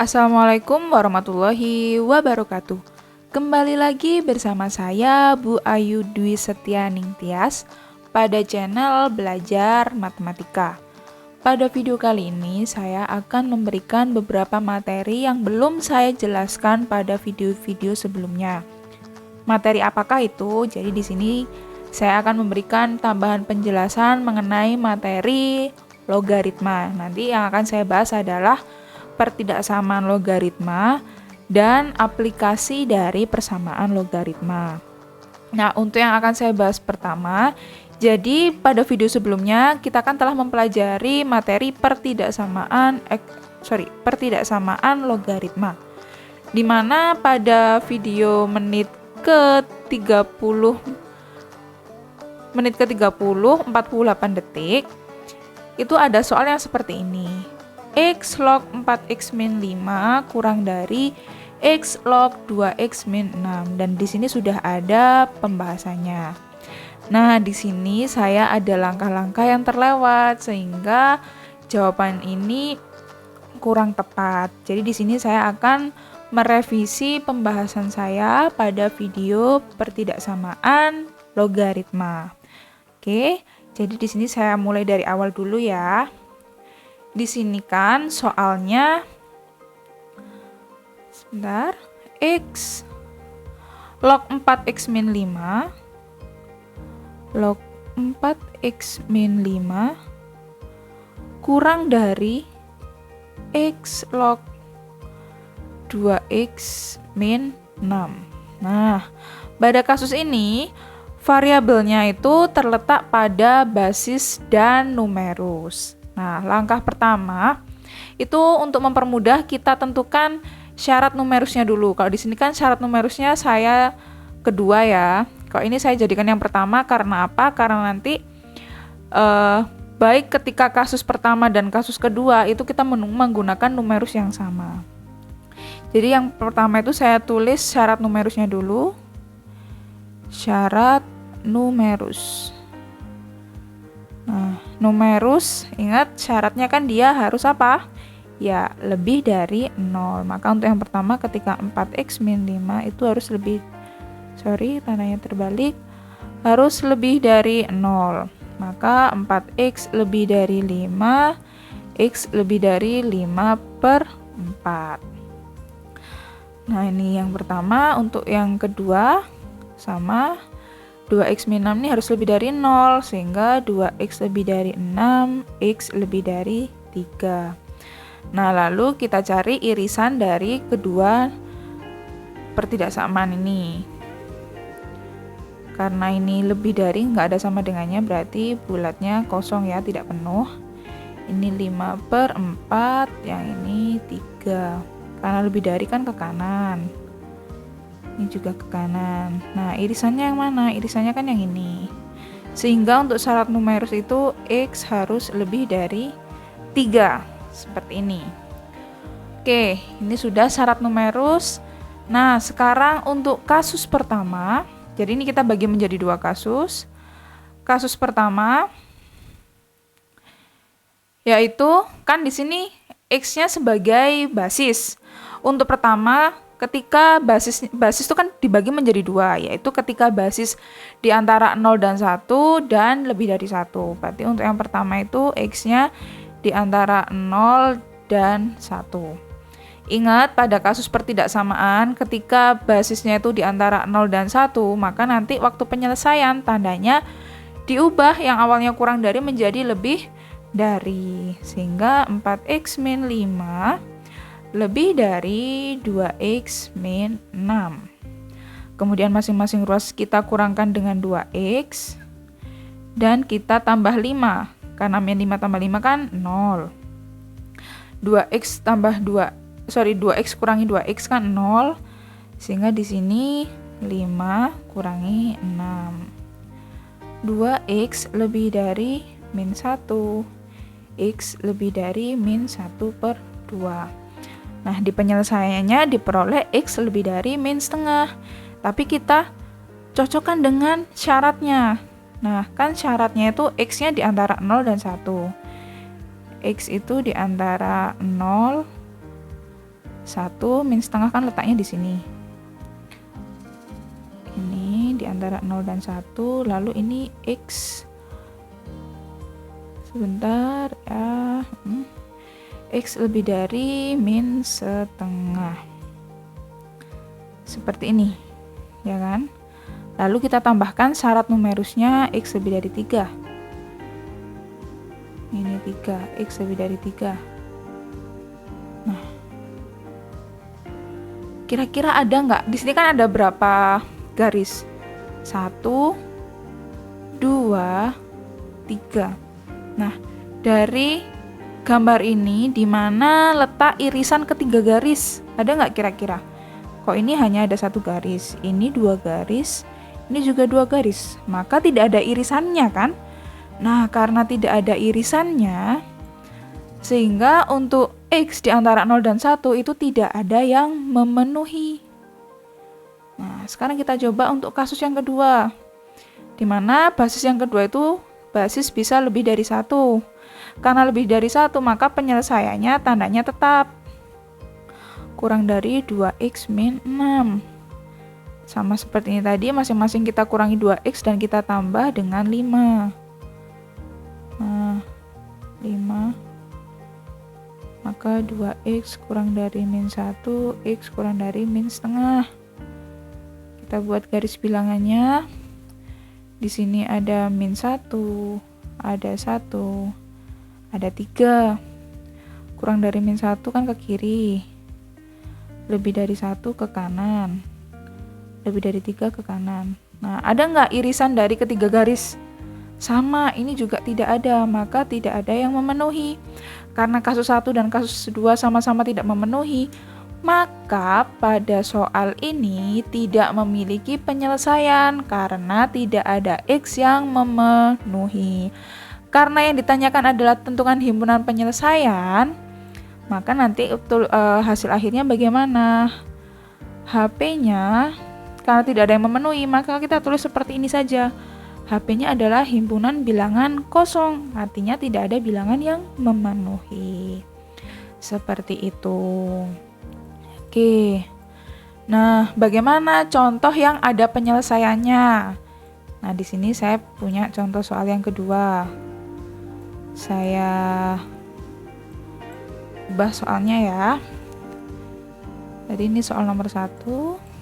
Assalamualaikum warahmatullahi wabarakatuh. Kembali lagi bersama saya Bu Ayu Dwi Setia Ningtyas pada channel Belajar Matematika. Pada video kali ini saya akan memberikan beberapa materi yang belum saya jelaskan pada video-video sebelumnya. Materi apakah itu? Jadi di sini saya akan memberikan tambahan penjelasan mengenai materi logaritma. Nanti yang akan saya bahas adalah pertidaksamaan logaritma dan aplikasi dari persamaan logaritma. Nah, untuk yang akan saya bahas pertama, jadi pada video sebelumnya kita kan telah mempelajari materi pertidaksamaan logaritma. Di mana pada video menit ke-30 48 detik itu ada soal yang seperti ini. X log 4x min 5 kurang dari X log 2x min 6, dan di sini sudah ada pembahasannya. Nah, di sini saya ada langkah-langkah yang terlewat sehingga jawaban ini kurang tepat. Jadi di sini saya akan merevisi pembahasan saya pada video pertidaksamaan logaritma. Oke, jadi di sini saya mulai dari awal dulu ya. Di sini kan soalnya X log 4x min 5 log 4x min 5 kurang dari X log 2x min 6. Nah, pada kasus ini variabelnya itu terletak pada basis dan numerus. Nah, langkah pertama itu untuk mempermudah kita tentukan syarat numerusnya dulu. Kalau di sini kan syarat numerusnya saya kedua ya. Kalau ini saya jadikan yang pertama karena apa? Karena nanti baik ketika kasus pertama dan kasus kedua itu kita menggunakan numerus yang sama. Jadi yang pertama itu saya tulis syarat numerusnya dulu. Syarat numerus. Nah, numerus, ingat syaratnya kan dia harus apa? Ya, lebih dari 0. Maka untuk yang pertama ketika 4x min 5 itu harus tandanya terbalik, harus lebih dari 0. Maka 4x lebih dari 5, x lebih dari 5 per 4. Nah, ini yang pertama. Untuk yang kedua, sama 2x min 6 ini harus lebih dari 0, sehingga 2x lebih dari 6, x lebih dari 3. Nah, lalu kita cari irisan dari kedua pertidaksamaan ini. Karena ini lebih dari, nggak ada sama dengannya, berarti bulatnya kosong ya, tidak penuh. Ini 5 per 4, yang ini 3. Karena lebih dari kan ke kanan. Ini juga ke kanan. Nah, irisannya yang mana? Irisannya kan yang ini. Sehingga untuk syarat numerus itu X harus lebih dari 3. Seperti ini. Oke, ini sudah syarat numerus. Nah, sekarang untuk kasus pertama. Jadi ini kita bagi menjadi dua kasus. Kasus pertama yaitu kan di sini X-nya sebagai basis. Untuk pertama, ketika basis itu kan dibagi menjadi dua, yaitu ketika basis di antara 0 dan 1 dan lebih dari 1. Berarti untuk yang pertama itu X-nya di antara 0 dan 1. Ingat pada kasus pertidaksamaan ketika basisnya itu di antara 0 dan 1, maka nanti waktu penyelesaian tandanya diubah yang awalnya kurang dari menjadi lebih dari. Sehingga 4x min 5 lebih dari 2x min 6. Kemudian masing-masing ruas kita kurangkan dengan 2x. Dan kita tambah 5. Karena min 5 tambah 5 kan 0. 2x kurangi 2x kan 0. Sehingga di sini 5 kurangi 6. 2x lebih dari min 1. X lebih dari min 1 per 2. Nah, di penyelesaiannya diperoleh X lebih dari min setengah. Tapi kita cocokkan dengan syaratnya. Nah, kan syaratnya itu X-nya di antara 0 dan 1. X itu di antara 0 1 min setengah kan letaknya di sini. Ini di antara 0 dan 1, lalu ini X. Sebentar ya. X lebih dari min setengah. Seperti ini, ya kan? Lalu kita tambahkan syarat numerusnya X lebih dari 3. Ini 3, X lebih dari 3. Nah, kira-kira ada nggak? Di sini kan ada berapa garis? 1, 2, 3. Nah, dari gambar ini di mana letak irisan ketiga garis? Ada nggak kira-kira? Kok ini hanya ada 1 garis, ini 2 garis, ini juga 2 garis, maka tidak ada irisannya kan? Nah, karena tidak ada irisannya, sehingga untuk X di antara 0 dan 1 itu tidak ada yang memenuhi. Nah, sekarang kita coba untuk kasus yang kedua, di mana basis yang kedua itu basis bisa lebih dari 1. Karena lebih dari 1, maka penyelesaiannya tandanya tetap. Kurang dari 2x min 6. Sama seperti ini tadi, masing-masing kita kurangi 2x dan kita tambah dengan 5. Nah, 5. Maka 2x kurang dari min 1, x kurang dari min setengah. Kita buat garis bilangannya. Di sini ada min 1, ada 1, ada 3. Kurang dari min 1 kan ke kiri. Lebih dari 1 ke kanan. Lebih dari 3 ke kanan. Nah, ada nggak irisan dari ketiga garis? Sama, ini juga tidak ada, maka tidak ada yang memenuhi. Karena kasus 1 dan kasus 2 sama-sama tidak memenuhi, maka pada soal ini tidak memiliki penyelesaian karena tidak ada X yang memenuhi. Karena yang ditanyakan adalah tentukan himpunan penyelesaian, maka nanti hasil akhirnya bagaimana? HP-nya, karena tidak ada yang memenuhi, maka kita tulis seperti ini saja. HP-nya adalah himpunan bilangan kosong, artinya tidak ada bilangan yang memenuhi. Seperti itu. Oke. Nah, bagaimana contoh yang ada penyelesaiannya? Nah, di sini saya punya contoh soal yang kedua. Saya ubah soalnya ya. Jadi ini soal nomor 1.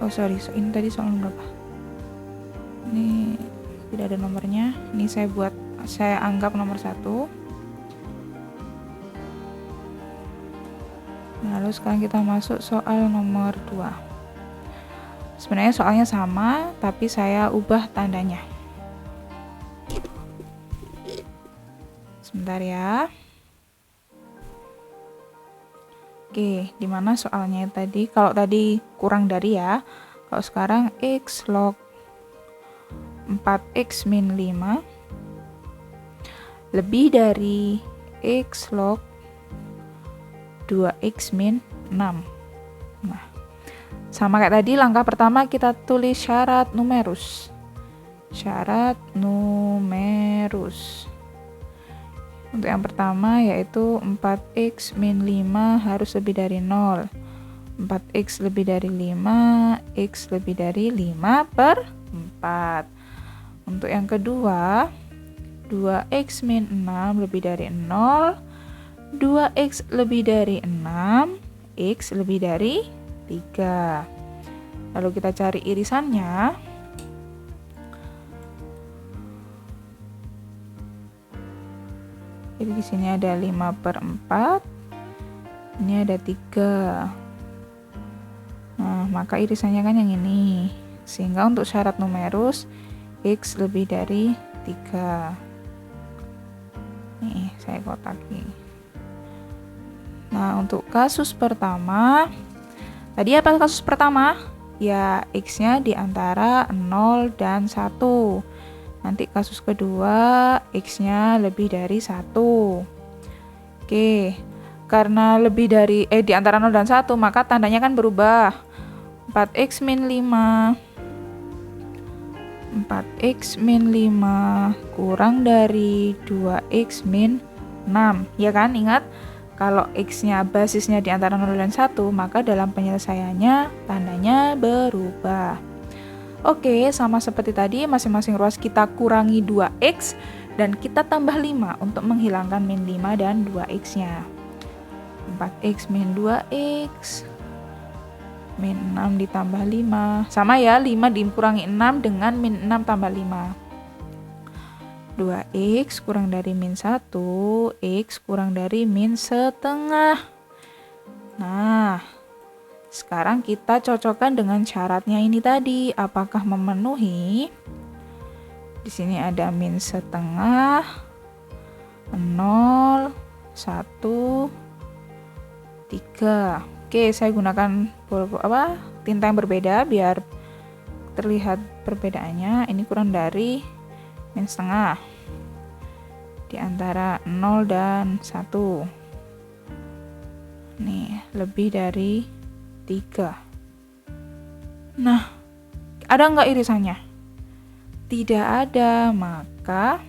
Oh sorry, ini tadi soal nomor berapa? Ini tidak ada nomornya. Ini saya anggap nomor 1. Nah, lalu sekarang kita masuk soal nomor 2. Sebenarnya soalnya sama, tapi saya ubah tandanya. Sebentar ya. Oke, dimana soalnya tadi? Kalau tadi kurang dari ya. Kalau sekarang X log 4x min 5 lebih dari X log 2x min 6. Nah, sama kayak tadi, langkah pertama kita tulis syarat numerus. Syarat numerus. Untuk yang pertama yaitu 4x min 5 harus lebih dari 0. 4x lebih dari 5, x lebih dari 5 per 4. Untuk yang kedua, 2x min 6 lebih dari 0, 2x lebih dari 6, x lebih dari 3. Lalu kita cari irisannya. Jadi di sini ada 5 per 4, ini ada 3. Nah, maka irisannya kan yang ini. Sehingga untuk syarat numerus, X lebih dari 3. Nih, saya kotaki. Nah, untuk kasus pertama, tadi apa kasus pertama? Ya, X-nya di antara 0 dan 1. Nanti kasus kedua, X-nya lebih dari 1. Oke, karena lebih dari di antara 0 dan 1, maka tandanya kan berubah. 4x min 5. 4x min 5 kurang dari 2x min 6, ya kan? Ingat, kalau X-nya basisnya di antara 0 dan 1, maka dalam penyelesaiannya tandanya berubah. Oke, sama seperti tadi, masing-masing ruas kita kurangi 2X dan kita tambah 5 untuk menghilangkan min 5 dan 2X-nya. 4X min 2X min 6 ditambah 5. Sama ya, 5 dikurangi 6 dengan min 6 tambah 5. 2X kurang dari min 1, X kurang dari min setengah. Nah, sekarang kita cocokkan dengan syaratnya ini tadi. Apakah memenuhi? Di sini ada min setengah, 0, 1, 3. Oke, saya gunakan tinta yang berbeda biar terlihat perbedaannya. Ini kurang dari min setengah di antara 0 dan 1. Nih, lebih dari 3. Nah, ada nggak irisannya? Tidak ada, maka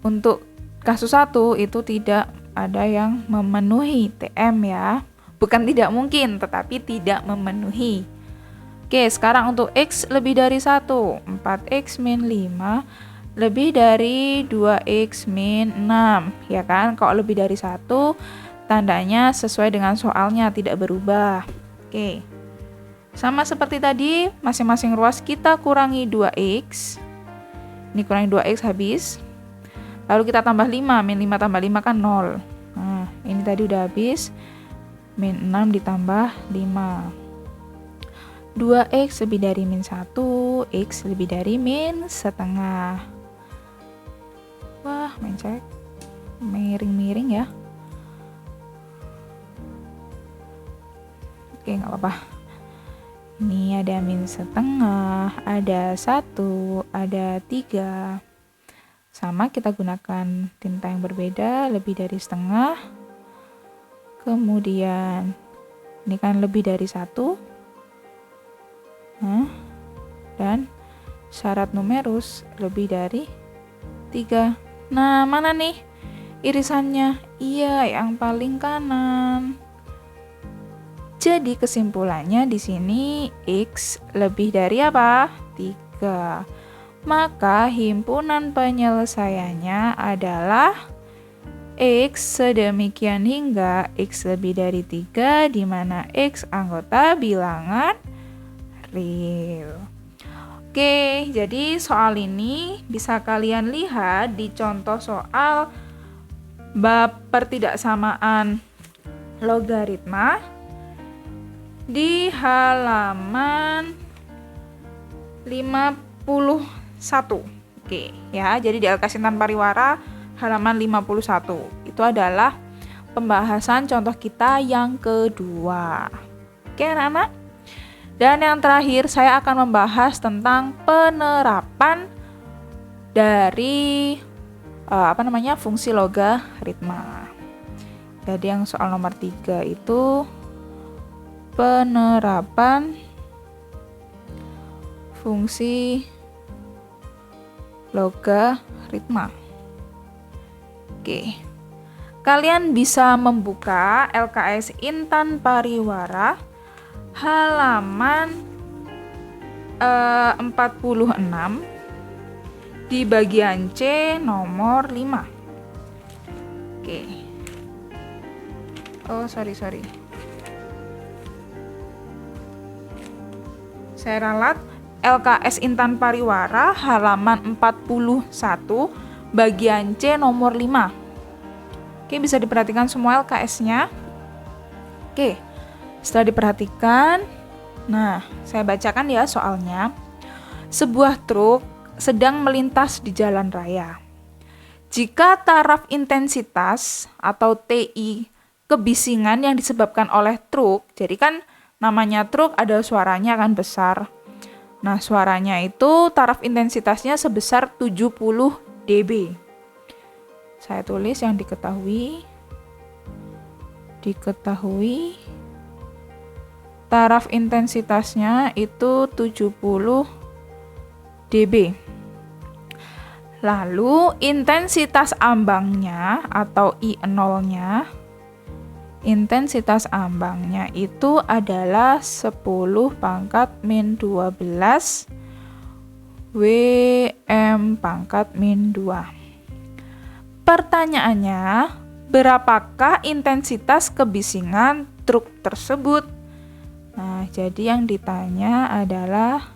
untuk kasus 1 itu tidak ada yang memenuhi TM ya. Bukan tidak mungkin, tetapi tidak memenuhi. Oke, sekarang untuk X lebih dari 1, 4X min 5 lebih dari 2X min 6, ya kan? Kalau lebih dari 1, tandanya sesuai dengan soalnya, tidak berubah. Oke, sama seperti tadi, masing-masing ruas kita kurangi 2X. Ini kurangi 2X habis. Lalu kita tambah 5, min 5 tambah 5 kan 0. Nah, ini tadi udah habis. Min 6 ditambah 5. 2X lebih dari min 1, X lebih dari min setengah. Wah, mencek. Miring-miring ya. Oke, nggak apa-apa. Ini ada min setengah, ada 1, ada 3. Sama, kita gunakan tinta yang berbeda, lebih dari setengah. Kemudian, ini kan lebih dari 1. Nah, dan syarat numerus lebih dari 3. Nah, mana nih irisannya? Iya, yang paling kanan. Jadi kesimpulannya di sini X lebih dari apa? 3. Maka himpunan penyelesaiannya adalah X sedemikian hingga X lebih dari 3, di mana X anggota bilangan real. Oke, jadi soal ini bisa kalian lihat di contoh soal bab pertidaksamaan logaritma di halaman 51. Oke, ya. Jadi di LKS Intan Pariwara halaman 51. Itu adalah pembahasan contoh kita yang kedua. Oke, anak-anak. Dan yang terakhir saya akan membahas tentang penerapan dari fungsi logaritma. Jadi yang soal nomor 3 itu penerapan fungsi logaritma. Oke. Kalian bisa membuka LKS Intan Pariwara halaman 46 di bagian C nomor 5. Oke. Oh, sorry. Saya ralat LKS Intan Pariwara halaman 41 bagian C nomor 5. Oke, bisa diperhatikan semua LKS-nya. Oke, setelah diperhatikan, nah, saya bacakan ya soalnya. Sebuah truk sedang melintas di jalan raya. Jika taraf intensitas atau TI kebisingan yang disebabkan oleh truk, jadi kan namanya truk ada suaranya kan besar. Nah, suaranya itu taraf intensitasnya sebesar 70 dB. Saya tulis yang diketahui taraf intensitasnya itu 70 dB. Lalu intensitas ambangnya atau I0-nya, intensitas ambangnya itu adalah 10 pangkat min 12 WM pangkat min 2. Pertanyaannya, berapakah intensitas kebisingan truk tersebut? Nah, jadi yang ditanya adalah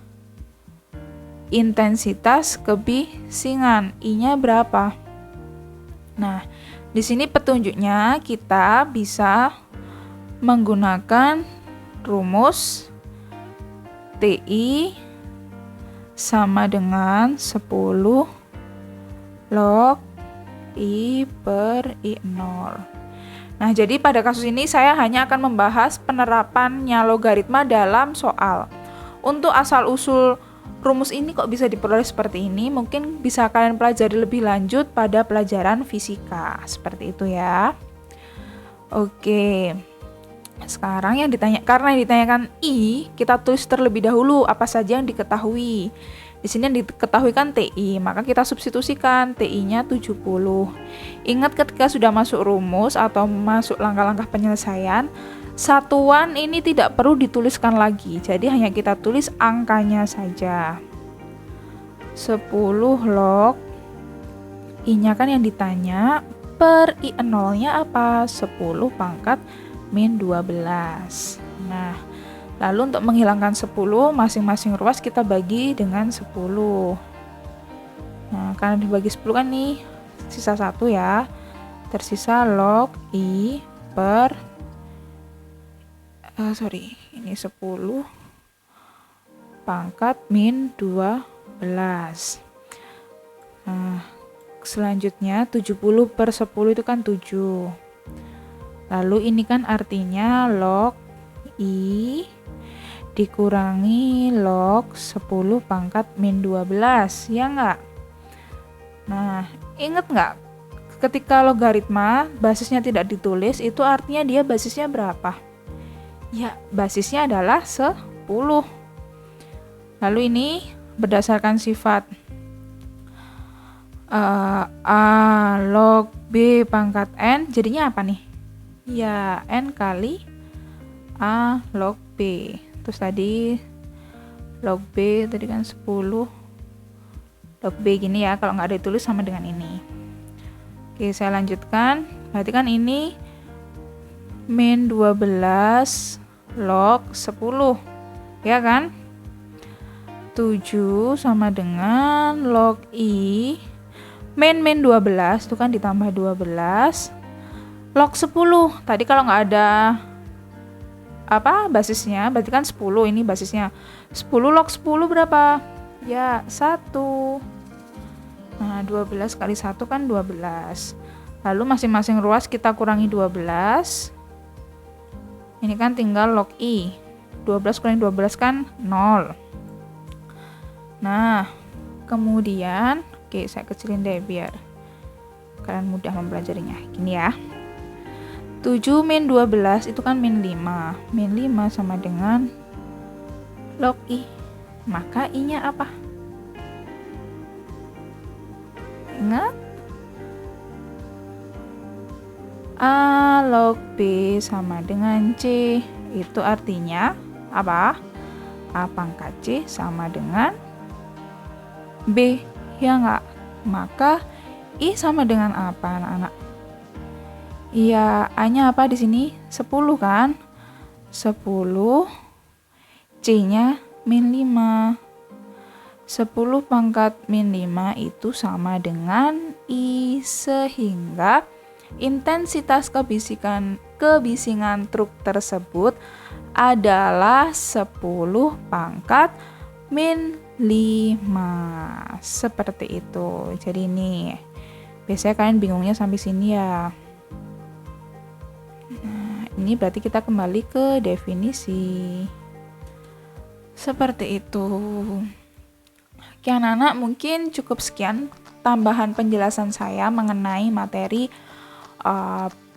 intensitas kebisingan, I-nya berapa? Nah, di sini petunjuknya kita bisa menggunakan rumus TI sama dengan 10 log I per I0. Nah, jadi pada kasus ini saya hanya akan membahas penerapannya logaritma dalam soal. Untuk asal-usul rumus ini kok bisa diperoleh seperti ini, mungkin bisa kalian pelajari lebih lanjut pada pelajaran fisika. Seperti itu ya. Oke. Sekarang karena yang ditanyakan I, kita tulis terlebih dahulu apa saja yang diketahui. Di sini yang diketahui kan TI, maka kita substitusikan TI-nya 70. Ingat ketika sudah masuk rumus atau masuk langkah-langkah penyelesaian, satuan ini tidak perlu dituliskan lagi, jadi hanya kita tulis angkanya saja. 10 log I-nya kan yang ditanya, per I0-nya apa? 10 pangkat min 12. Nah, lalu untuk menghilangkan 10, masing-masing ruas kita bagi dengan 10. Nah, karena dibagi 10 kan nih, sisa 1 ya. Tersisa log I per ini 10 pangkat min 12. Nah, selanjutnya 70 per 10 itu kan 7. Lalu ini kan artinya log I dikurangi log 10 pangkat min 12, ya enggak? Nah, inget enggak? Ketika logaritma basisnya tidak ditulis, itu artinya dia basisnya berapa? Ya, basisnya adalah 10. Lalu ini berdasarkan sifat A log B pangkat N, jadinya apa nih? Ya, N kali A log B. Terus tadi log B tadi kan 10 log B gini ya, kalau nggak ditulis sama dengan ini. Oke, saya lanjutkan. Berarti kan ini min 12 log 10, ya kan? 7 sama dengan log I min 12 itu kan ditambah 12 log 10. Tadi kalau nggak ada basisnya, berarti kan 10, ini basisnya 10 log 10 berapa? Ya, 1. Nah, 12 kali 1 kan 12. Lalu masing-masing ruas kita kurangi 12. Ini kan tinggal log I. 12 kurangi 12 kan 0. Nah, kemudian, oke, saya kecilin deh biar kalian mudah mempelajarinya. Gini ya. 7 min 12 itu kan min 5. Min 5 sama dengan log I. Maka I-nya apa? Ingat? A log B sama dengan C. Itu artinya apa? A pangkat C sama dengan B. Ya enggak? Maka I sama dengan apa, anak-anak? Iya, A-nya apa di sini? 10 kan? 10, C-nya min 5. 10 pangkat min 5 itu sama dengan I, sehingga intensitas kebisingan truk tersebut adalah 10 pangkat min 5. Seperti itu. Jadi ini biasanya kalian bingungnya sampai sini ya. Nah, ini berarti kita kembali ke definisi. Seperti itu. Oke anak-anak, mungkin cukup sekian tambahan penjelasan saya mengenai materi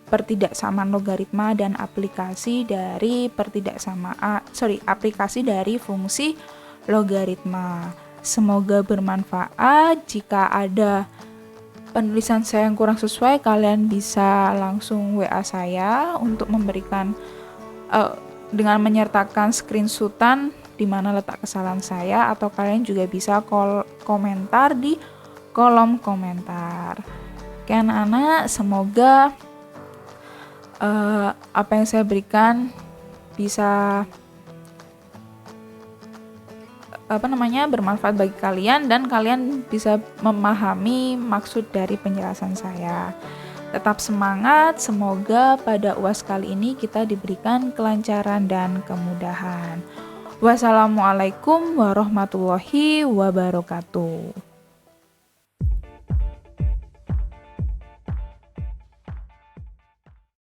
pertidaksamaan logaritma dan aplikasi dari aplikasi dari fungsi logaritma. Semoga bermanfaat. Jika ada penulisan saya yang kurang sesuai, kalian bisa langsung WA saya untuk memberikan dengan menyertakan screenshotan di mana letak kesalahan saya, atau kalian juga bisa komentar di kolom komentar. Oke anak-anak, semoga apa yang saya berikan bisa bermanfaat bagi kalian dan kalian bisa memahami maksud dari penjelasan saya. Tetap semangat, semoga pada UAS kali ini kita diberikan kelancaran dan kemudahan. Wassalamualaikum warahmatullahi wabarakatuh.